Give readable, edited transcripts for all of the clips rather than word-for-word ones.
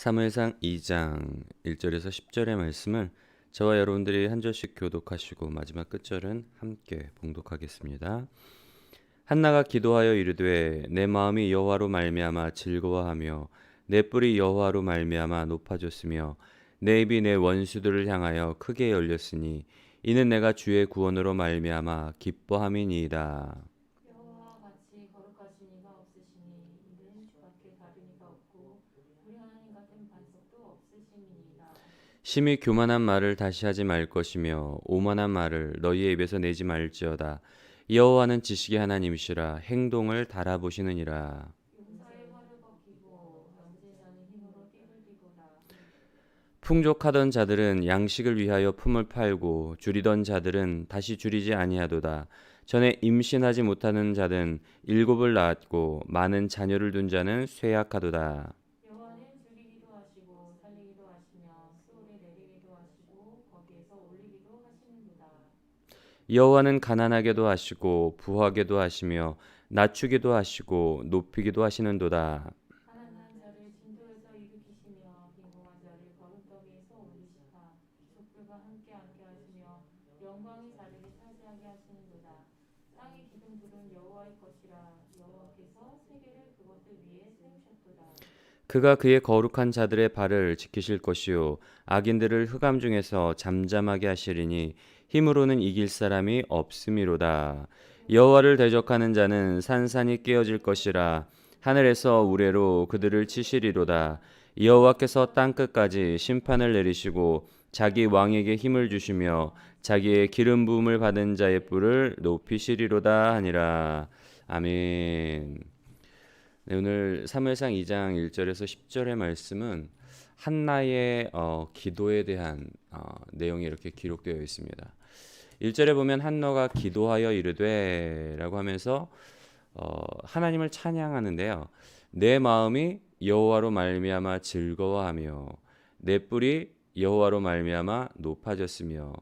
사무엘상 2장 1절에서 10절의 말씀을 저와 여러분들이 한 절씩 교독하시고 마지막 끝절은 함께 봉독하겠습니다. 한나가 기도하여 이르되 내 마음이 여호와로 말미암아 즐거워하며 내 뿔이 여호와로 말미암아 높아졌으며 내 입이 내 원수들을 향하여 크게 열렸으니 이는 내가 주의 구원으로 말미암아 기뻐함이니이다. 여호와와 같이 거룩하신 이가 없으시니 이는 주밖에 다른 이가 없고 우리 하나님 같은 반석도 없으심이니이다. 심히 교만한 말을 다시 하지 말 것이며 오만한 말을 너희의 입에서 내지 말지어다. 여호와는 지식의 하나님이시라 행동을 달아보시느니라. 용사의 활을 벗기고 언제자는 힘으로 띠를 띠고라. 풍족하던 자들은 양식을 위하여 품을 팔고 줄이던 자들은 다시 줄이지 아니하도다. 전에 임신하지 못하는 자는 일곱을 낳았고 많은 자녀를 둔 자는 쇠약하도다. 여호와는 죽이기도 하시고 살리기도 하시며 수월에 내리기도 하시고 거기에서 올리기도 하시는도다. 여호와는 가난하게도 하시고 부하게도 하시며 낮추기도 하시고 높이기도 하시는도다. 가난한 자를 진토에서 일으키시며 빈궁한 자를 거룩더미에서 올리시사 기속들과 함께 앉게 하시며 영광의 자리를 차지하게 하시는도다. 땅의 기둥들은 여호와의 것이라. 여호와께서 세계를 그것들 위에 세우셨도다. 그가 그의 거룩한 자들의 발을 지키실 것이요 악인들을 흑암 중에서 잠잠하게 하시리니 힘으로는 이길 사람이 없음이로다. 여호와를 대적하는 자는 산산이 깨어질 것이라. 하늘에서 우레로 그들을 치시리로다. 여호와께서 땅 끝까지 심판을 내리시고 자기 왕에게 힘을 주시며 자기의 기름 부음을 받은 자의 뿔을 높이시리로다 하니라. 아멘. 네, 오늘 사무엘상 2장 1절에서 10절의 말씀은 한나의 기도에 대한 내용이 이렇게 기록되어 있습니다. 1절에 보면 한나가 기도하여 이르되 라고 하면서 하나님을 찬양하는데요. 내 마음이 여호와로 말미암아 즐거워하며 내 뿔이 여호와로 말미암아 높아졌으며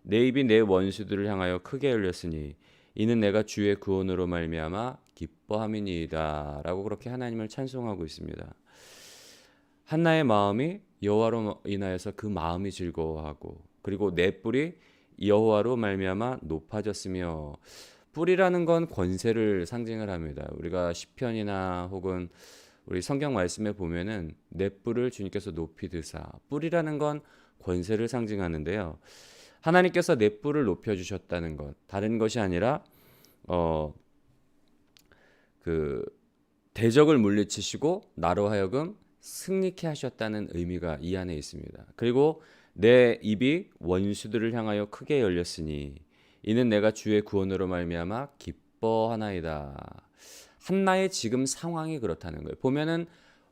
내 입이 내 원수들을 향하여 크게 열렸으니 이는 내가 주의 구원으로 말미암아 기뻐함이니이다 라고 그렇게 하나님을 찬송하고 있습니다. 한나의 마음이 여호와로 인하여서 그 마음이 즐거워하고 그리고 내 뿔이 여호와로 말미암아 높아졌으며 뿔이라는 건 권세를 상징을 합니다. 우리가 시편이나 혹은 우리 성경 말씀에 보면은 내 뿔을 주님께서 높이 드사 뿔이라는 건 권세를 상징하는데요. 하나님께서 내 뿔을 높여 주셨다는 것 다른 것이 아니라 그 대적을 물리치시고 나로 하여금 승리케 하셨다는 의미가 이 안에 있습니다. 그리고 내 입이 원수들을 향하여 크게 열렸으니 이는 내가 주의 구원으로 말미암아 기뻐하나이다. 한나의 지금 상황이 그렇다는 거예요. 보면은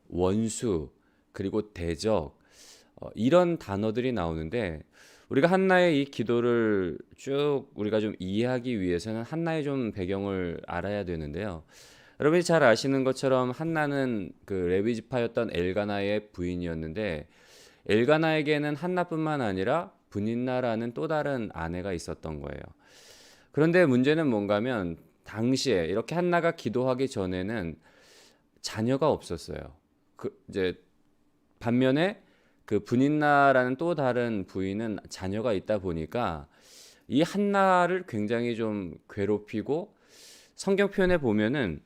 원수 그리고 대적 이런 단어들이 나오는데 우리가 한나의 이 기도를 쭉 우리가 좀 이해하기 위해서는 한나의 좀 배경을 알아야 되는데요. 여러분이 잘 아시는 것처럼 한나는 그 레위 지파였던 엘가나의 부인이었는데 엘가나에게는 한나뿐만 아니라 브닌나라는 또 다른 아내가 있었던 거예요. 그런데 문제는 뭔가면 당시에 이렇게 한나가 기도하기 전에는 자녀가 없었어요. 이제 반면에 그 브닌나라는 또 다른 부인은 자녀가 있다 보니까 이 한나를 굉장히 좀 괴롭히고 성경 표현에 보면은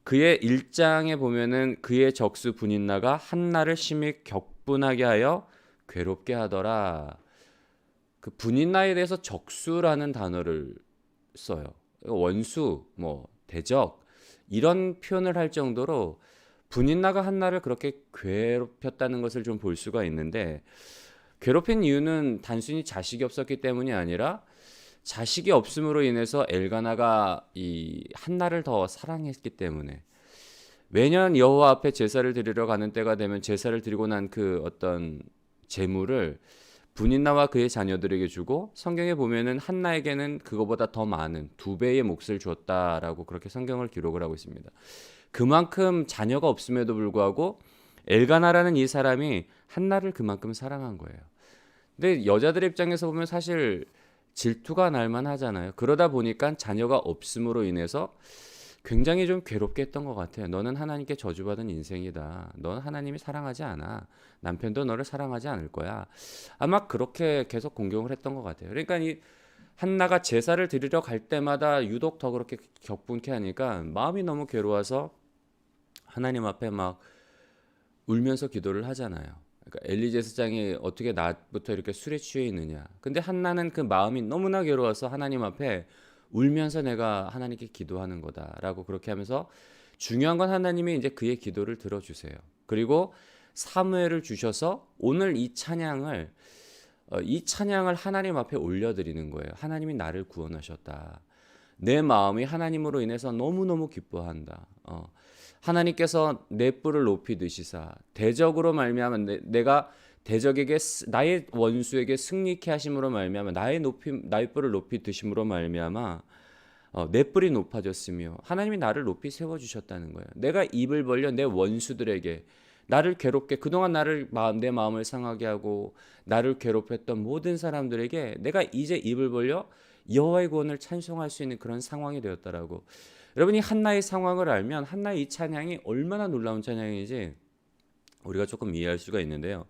그의 1장에 보면은 그의 적수 브닌나가 한나를 심히 격분하게 하여 괴롭게 하더라. 그 브닌나에 대해서 적수라는 단어를 써요. 원수, 뭐 대적 이런 표현을 할 정도로 브닌나가 한나를 그렇게 괴롭혔다는 것을 좀 볼 수가 있는데 괴롭힌 이유는 단순히 자식이 없었기 때문이 아니라 자식이 없음으로 인해서 엘가나가 이 한나를 더 사랑했기 때문에 매년 여호와 앞에 제사를 드리러 가는 때가 되면 제사를 드리고 난 그 어떤 제물을 분인나와 그의 자녀들에게 주고 성경에 보면은 한나에게는 그거보다 더 많은 2배의 몫을 주었다라고 그렇게 성경을 기록을 하고 있습니다. 그만큼 자녀가 없음에도 불구하고 엘가나라는 이 사람이 한나를 그만큼 사랑한 거예요. 근데 여자들의 입장에서 보면 사실 질투가 날 만하잖아요. 그러다 보니까 자녀가 없음으로 인해서 굉장히 좀 괴롭게 했던 것 같아요. 너는 하나님께 저주받은 인생이다. 넌 하나님이 사랑하지 않아. 남편도 너를 사랑하지 않을 거야. 아마 그렇게 계속 공경을 했던 것 같아요. 그러니까 이 한나가 제사를 드리러 갈 때마다 유독 더 그렇게 격분케 하니까 마음이 너무 괴로워서 하나님 앞에 막 울면서 기도를 하잖아요. 그러니까 엘리 제사장이 어떻게 나부터 이렇게 술에 취해 있느냐. 근데 한나는 그 마음이 너무나 괴로워서 하나님 앞에 울면서 내가 하나님께 기도하는 거다라고 그렇게 하면서 중요한 건 하나님이 이제 그의 기도를 들어주세요. 그리고 사무엘을 주셔서 오늘 이 찬양을 하나님 앞에 올려드리는 거예요. 하나님이 나를 구원하셨다. 내 마음이 하나님으로 인해서 너무너무 기뻐한다. 하나님께서 내 뿔을 높이 드시사 대적으로 말미암아 내가 대적에게 나의 원수에게 승리케 하심으로 말미암아 나의 뿔을 높이 드심으로 말미암아 내 뿔이 높아졌으며 하나님이 나를 높이 세워 주셨다는 거예요. 내가 입을 벌려 내 원수들에게 나를 괴롭게 그동안 내 마음을 상하게 하고 나를 괴롭혔던 모든 사람들에게 내가 이제 입을 벌려 여호와의 구원을 찬송할 수 있는 그런 상황이 되었다라고. 여러분이 한나의 상황을 알면 한나의 이 찬양이 얼마나 놀라운 찬양인지 우리가 조금 이해할 수가 있는데요.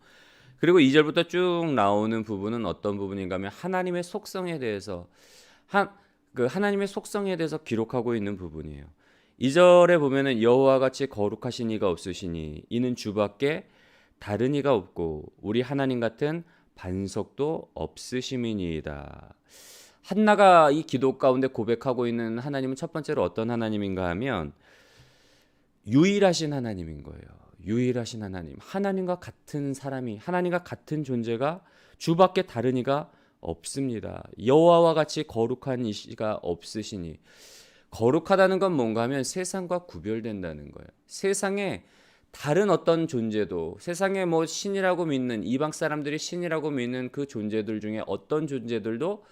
그리고 2절부터 쭉 나오는 부분은 어떤 부분인가 하면 하나님의 속성에 대해서 하나님의 속성에 대해서 기록하고 있는 부분이에요. 2절에 보면은 여호와 같이 거룩하신 이가 없으시니 이는 주밖에 다른 이가 없고 우리 하나님 같은 반석도 없으심이니이다. 한나가 이 기도 가운데 고백하고 있는 하나님은 첫 번째로 어떤 하나님인가 하면 유일하신 하나님인 거예요. 유일하신 하나님. 하나님과 같은 사람이 하나님과 같은 존재가 주밖에 다른 이가 없습니다. 여호와와 같이 거룩한 이가 없으시니 거룩하다는 건 뭔가 하면 세상과 구별된다는 거예요. 세상에 다른 어떤 존재도 세상에 뭐 신이라고 믿는 이방 사람들이 신이라고 믿는 그 존재들 중에 어떤 존재들도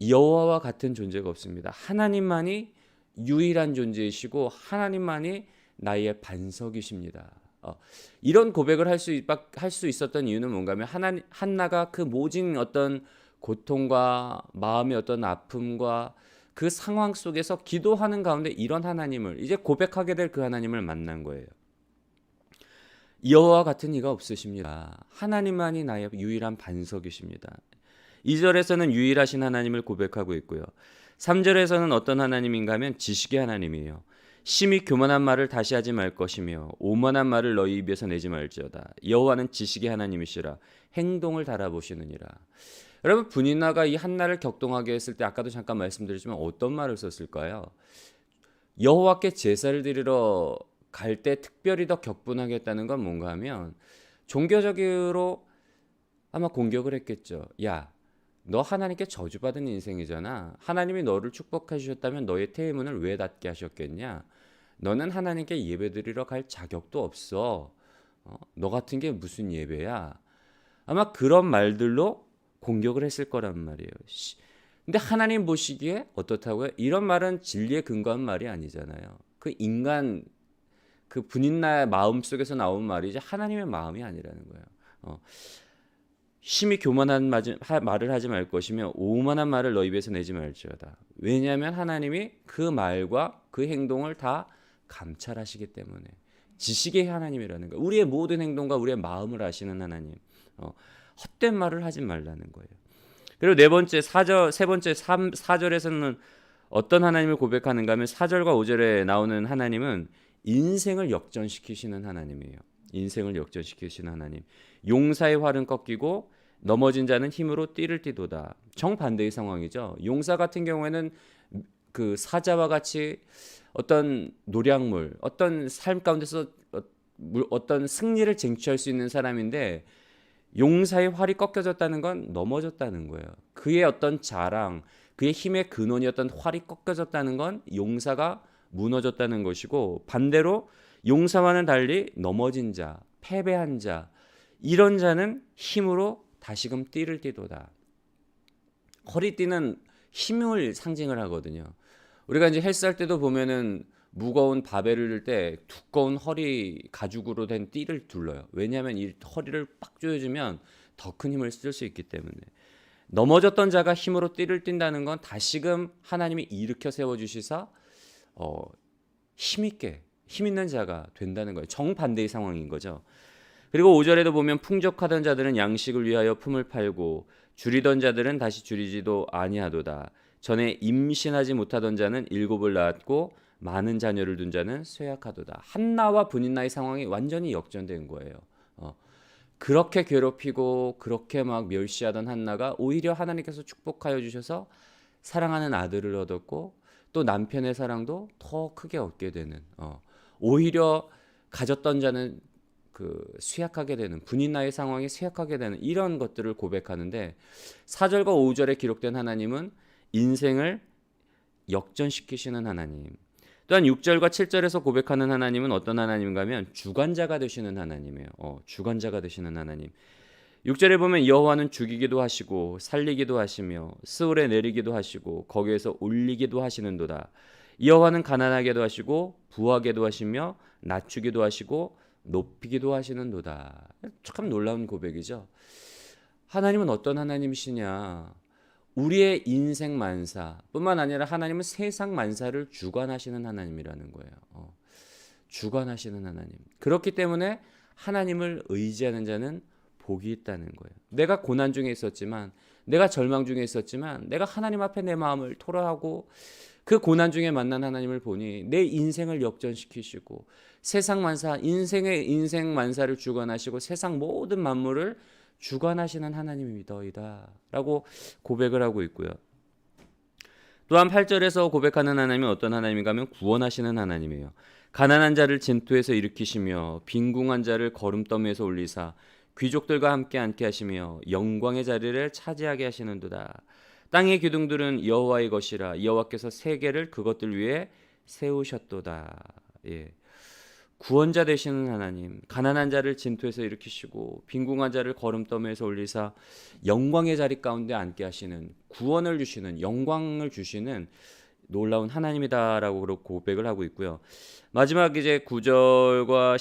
여호와와 같은 존재가 없습니다. 하나님만이 유일한 존재이시고 하나님만이 나의 반석이십니다. 이런 고백을 할 수 있었던 이유는 뭔가 하면 한나가 그 모진 어떤 고통과 마음의 어떤 아픔과 그 상황 속에서 기도하는 가운데 이런 하나님을 이제 고백하게 될 그 하나님을 만난 거예요. 여호와 같은 이가 없으십니다. 하나님만이 나의 유일한 반석이십니다. 2절에서는 유일하신 하나님을 고백하고 있고요. 3절에서는 어떤 하나님인가 하면 지식의 하나님이에요. 심히 교만한 말을 다시 하지 말 것이며 오만한 말을 너희 입에서 내지 말지어다. 여호와는 지식의 하나님이시라 행동을 달아보시느니라. 여러분 분인나가 이 한나를 격동하게 했을 때 아까도 잠깐 말씀드렸지만 어떤 말을 썼을까요? 여호와께 제사를 드리러 갈 때 특별히 더 격분하게 했다는 건 뭔가 하면 종교적으로 아마 공격을 했겠죠. 야, 너 하나님께 저주받은 인생이잖아. 하나님이 너를 축복해 주셨다면 너의 태의문을 왜 닫게 하셨겠냐? 너는 하나님께 예배드리러 갈 자격도 없어. 너 같은 게 무슨 예배야? 아마 그런 말들로 공격을 했을 거란 말이에요. 근데 하나님 보시기에 어떻다고요? 이런 말은 진리에 근거한 말이 아니잖아요. 그 분인나의 마음 속에서 나온 말이 이제 하나님의 마음이 아니라는 거예요. 심히 교만한 말을 하지 말 것이며 오만한 말을 너희 입에서 내지 말지어다. 왜냐하면 하나님이 그 말과 그 행동을 다 감찰하시기 때문에 지식의 하나님이라는 거예요. 우리의 모든 행동과 우리의 마음을 아시는 하나님. 헛된 말을 하지 말라는 거예요. 그리고 세 번째 4절에서는 어떤 하나님을 고백하는가 하면 4절과 5절에 나오는 하나님은 인생을 역전시키시는 하나님이에요. 인생을 역전시키시는 하나님. 용사의 활은 꺾이고 넘어진 자는 힘으로 띠를 띠도다. 정반대의 상황이죠. 용사 같은 경우에는 그 사자와 같이 어떤 노량물, 어떤 삶 가운데서 어떤 승리를 쟁취할 수 있는 사람인데 용사의 활이 꺾여졌다는 건 넘어졌다는 거예요. 그의 어떤 자랑, 그의 힘의 근원이었던 활이 꺾여졌다는 건 용사가 무너졌다는 것이고 반대로 용사와는 달리 넘어진 자, 패배한 자 이런 자는 힘으로 다시금 띠를 띠도다. 허리띠는 힘을 상징을 하거든요. 우리가 이제 헬스할 때도 보면은 무거운 바벨을 들 때 두꺼운 허리 가죽으로 된 띠를 둘러요. 왜냐하면 이 허리를 빡 조여주면 더 큰 힘을 쓸 수 있기 때문에. 넘어졌던 자가 힘으로 띠를 띈다는 건 다시금 하나님이 일으켜 세워주시사 힘 있는 자가 된다는 거예요. 정반대의 상황인 거죠. 그리고 5절에도 보면 풍족하던 자들은 양식을 위하여 품을 팔고 줄이던 자들은 다시 줄이지도 아니하도다. 전에 임신하지 못하던 자는 7을 낳았고 많은 자녀를 둔 자는 쇠약하도다. 한나와 브닌나의 상황이 완전히 역전된 거예요. 그렇게 괴롭히고 그렇게 막 멸시하던 한나가 오히려 하나님께서 축복하여 주셔서 사랑하는 아들을 얻었고 또 남편의 사랑도 더 크게 얻게 되는, 오히려 가졌던 자는 그 쇠약하게 되는, 분인나의 상황이 쇠약하게 되는 이런 것들을 고백하는데 4절과 5절에 기록된 하나님은 인생을 역전시키시는 하나님. 또한 6절과 7절에서 고백하는 하나님은 어떤 하나님인가 하면 주관자가 되시는 하나님이에요. 주관자가 되시는 하나님. 6절에 보면 여호와는 죽이기도 하시고 살리기도 하시며 스올에 내리기도 하시고 거기에서 올리기도 하시는도다. 여호와는 가난하게도 하시고 부하게도 하시며 낮추기도 하시고 높이기도 하시는도다. 참 놀라운 고백이죠. 하나님은 어떤 하나님이시냐? 우리의 인생 만사 뿐만 아니라 하나님은 세상 만사를 주관하시는 하나님이라는 거예요. 주관하시는 하나님. 그렇기 때문에 하나님을 의지하는 자는 복이 있다는 거예요. 내가 고난 중에 있었지만, 내가 절망 중에 있었지만, 내가 하나님 앞에 내 마음을 토로하고 그 고난 중에 만난 하나님을 보니 내 인생을 역전시키시고 세상 만사, 인생 만사를 주관하시고 세상 모든 만물을 주관하시는 하나님이더이다 라고 고백을 하고 있고요. 또한 8절에서 고백하는 하나님은 어떤 하나님인가 하면 구원하시는 하나님이에요. 가난한 자를 진토에서 일으키시며 빈궁한 자를 거름더미에서 올리사 귀족들과 함께 앉게 하시며 영광의 자리를 차지하게 하시는도다. 땅의 기둥들은 여호와의 것이라 여호와께서 세계를 그것들 위에 세우셨도다. 예. 구원자 되시는 하나님, 가난한 자를 진토에서 일으키시고 빈궁한 자를 거름더미에서 올리사 영광의 자리 가운데 앉게 하시는, 구원을 주시는, 영광을 주시는 놀라운 하나님이다라고 고백을 하고 있고요. 마지막 이제 9절과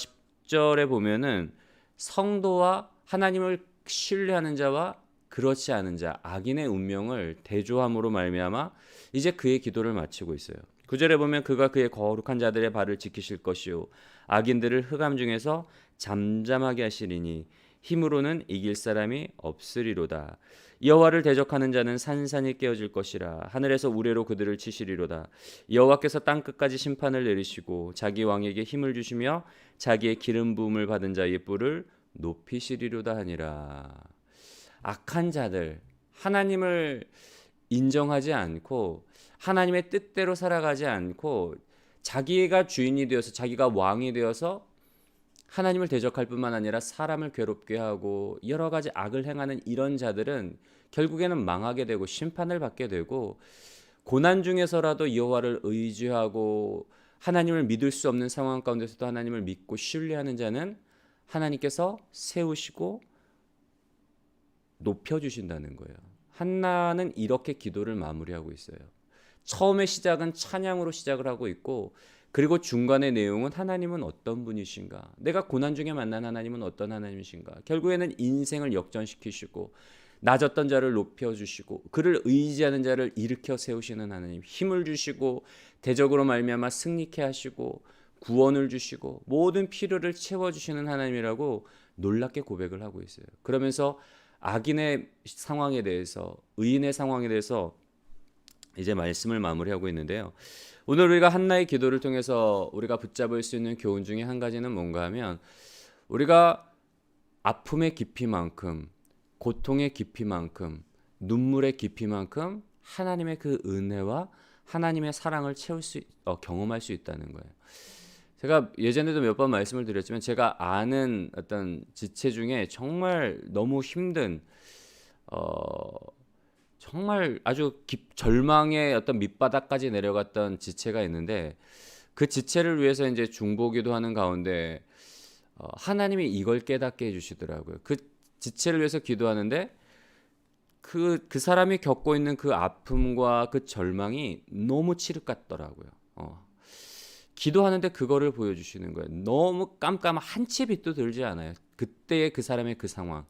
10절에 보면은 성도와 하나님을 신뢰하는 자와 그렇지 않은 자, 악인의 운명을 대조함으로 말미암아 이제 그의 기도를 마치고 있어요. 9절에 보면 그가 그의 거룩한 자들의 발을 지키실 것이요 악인들을 흑암 중에서 잠잠하게 하시리니 힘으로는 이길 사람이 없으리로다. 여호와를 대적하는 자는 산산이 깨어질 것이라 하늘에서 우레로 그들을 치시리로다. 여호와께서 땅 끝까지 심판을 내리시고 자기 왕에게 힘을 주시며 자기의 기름 부음을 받은 자의 뿔을 높이시리로다 하니라. 악한 자들, 하나님을 인정하지 않고 하나님의 뜻대로 살아가지 않고 자기가 주인이 되어서 자기가 왕이 되어서 하나님을 대적할 뿐만 아니라 사람을 괴롭게 하고 여러 가지 악을 행하는 이런 자들은 결국에는 망하게 되고 심판을 받게 되고, 고난 중에서라도 여호와를 의지하고 하나님을 믿을 수 없는 상황 가운데서도 하나님을 믿고 신뢰하는 자는 하나님께서 세우시고 높여주신다는 거예요. 한나는 이렇게 기도를 마무리하고 있어요. 처음의 시작은 찬양으로 시작을 하고 있고, 그리고 중간의 내용은 하나님은 어떤 분이신가, 내가 고난 중에 만난 하나님은 어떤 하나님이신가, 결국에는 인생을 역전시키시고 낮았던 자를 높여주시고 그를 의지하는 자를 일으켜 세우시는 하나님, 힘을 주시고 대적으로 말미암아 승리케 하시고 구원을 주시고 모든 필요를 채워주시는 하나님이라고 놀랍게 고백을 하고 있어요. 그러면서 악인의 상황에 대해서, 의인의 상황에 대해서 이제 말씀을 마무리하고 있는데요. 오늘 우리가 한나의 기도를 통해서 우리가 붙잡을 수 있는 교훈 중에 한 가지는 뭔가 하면, 우리가 아픔의 깊이만큼, 고통의 깊이만큼, 눈물의 깊이만큼 하나님의 그 은혜와 하나님의 사랑을 경험할 수 있다는 거예요. 제가 예전에도 몇 번 말씀을 드렸지만, 제가 아는 어떤 지체 중에 정말 너무 힘든, 정말 아주 절망의 어떤 밑바닥까지 내려갔던 지체가 있는데, 그 지체를 위해서 이제 중보기도 하는 가운데 하나님이 이걸 깨닫게 해주시더라고요. 그 지체를 위해서 기도하는데 그 사람이 겪고 있는 그 아픔과 그 절망이 너무 칠흑 같더라고요. 기도하는데 그거를 보여주시는 거예요. 너무 깜깜한 한 채 빛도 들지 않아요. 그때의 그 사람의 그 상황,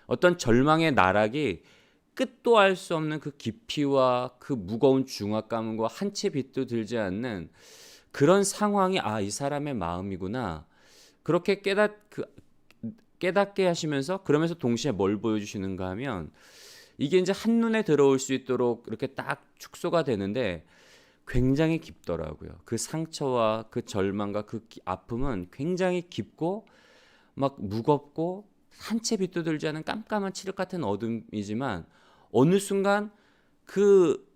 어떤 절망의 나락이 끝도 알 수 없는 그 깊이와 그 무거운 중압감과 한 채 빛도 들지 않는 그런 상황이 이 사람의 마음이구나. 그렇게 깨닫게 하시면서 그러면서 동시에 뭘 보여주시는가 하면 이게 이제 한눈에 들어올 수 있도록 이렇게 딱 축소가 되는데 굉장히 깊더라고요. 그 상처와 그 절망과 그 아픔은 굉장히 깊고 막 무겁고 한 채 빛도 들지 않은 깜깜한 칠흑 같은 어둠이지만 어느 순간 그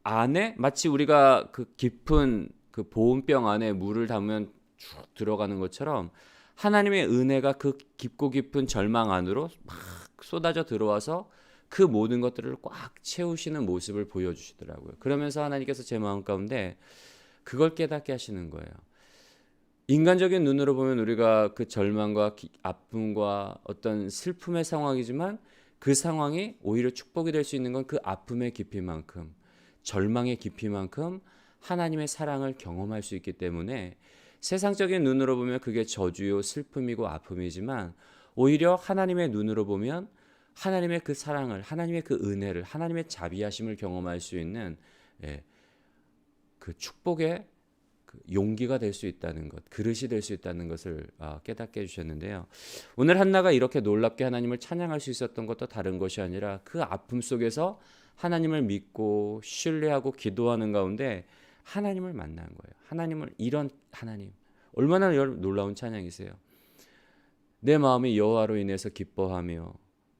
안에 마치 우리가 그 깊은 그 보온병 안에 물을 담으면 쭉 들어가는 것처럼 하나님의 은혜가 그 깊고 깊은 절망 안으로 막 쏟아져 들어와서 그 모든 것들을 꽉 채우시는 모습을 보여주시더라고요. 그러면서 하나님께서 제 마음 가운데 그걸 깨닫게 하시는 거예요. 인간적인 눈으로 보면 우리가 그 절망과 아픔과 어떤 슬픔의 상황이지만 그 상황이 오히려 축복이 될 수 있는 건 그 아픔의 깊이만큼 절망의 깊이만큼 하나님의 사랑을 경험할 수 있기 때문에 세상적인 눈으로 보면 그게 저주요 슬픔이고 아픔이지만 오히려 하나님의 눈으로 보면 하나님의 그 사랑을 하나님의 그 은혜를 하나님의 자비하심을 경험할 수 있는 그 축복의 그 용기가 될 수 있다는 것, 그릇이 될 수 있다는 것을 깨닫게 해주셨는데요. 오늘 한나가 이렇게 놀랍게 하나님을 찬양할 수 있었던 것도 다른 것이 아니라 그 아픔 속에서 하나님을 믿고 신뢰하고 기도하는 가운데 하나님을 만난 거예요. 하나님을 이런 하나님 얼마나 놀라운 찬양이세요. 내 마음이 여호와로 인해서 기뻐하며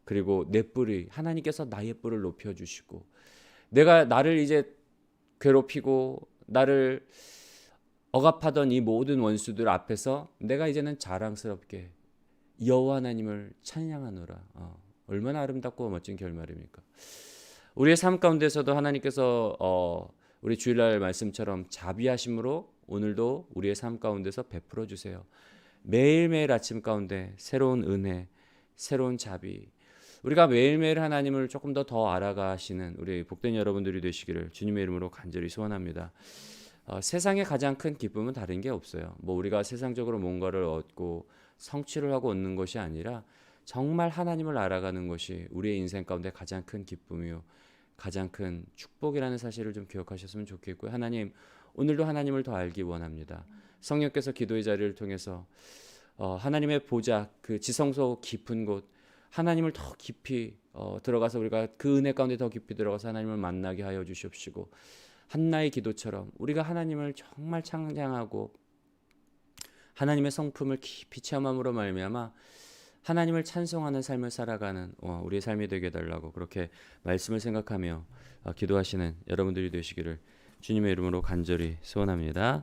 그리고 내 뿔이 하나님께서 나의 뿔을 높여주시고 내가 나를 이제 괴롭히고 나를 억압하던 이 모든 원수들 앞에서 내가 이제는 자랑스럽게 여호와 하나님을 찬양하노라. 얼마나 아름답고 멋진 결말입니까? 우리의 삶 가운데서도 하나님께서 우리 주일날 말씀처럼 자비하심으로 오늘도 우리의 삶 가운데서 베풀어 주세요. 매일매일 아침 가운데 새로운 은혜, 새로운 자비, 우리가 매일매일 하나님을 조금 더 알아가시는 우리 복된 여러분들이 되시기를 주님의 이름으로 간절히 소원합니다. 세상의 가장 큰 기쁨은 다른 게 없어요. 뭐 우리가 세상적으로 뭔가를 얻고 성취를 하고 얻는 것이 아니라 정말 하나님을 알아가는 것이 우리의 인생 가운데 가장 큰 기쁨이요 가장 큰 축복이라는 사실을 좀 기억하셨으면 좋겠고요. 하나님, 오늘도 하나님을 더 알기 원합니다. 성령께서 기도의 자리를 통해서 하나님의 보좌, 그 지성소 깊은 곳, 하나님을 더 깊이 들어가서 우리가 그 은혜 가운데 더 깊이 들어가서 하나님을 만나게 하여 주시옵시고 한나의 기도처럼 우리가 하나님을 정말 찬양하고 하나님의 성품을 깊이 체험함으로 말미암아 하나님을 찬송하는 삶을 살아가는 우리의 삶이 되게 해달라고 그렇게 말씀을 생각하며 기도하시는 여러분들이 되시기를 주님의 이름으로 간절히 소원합니다.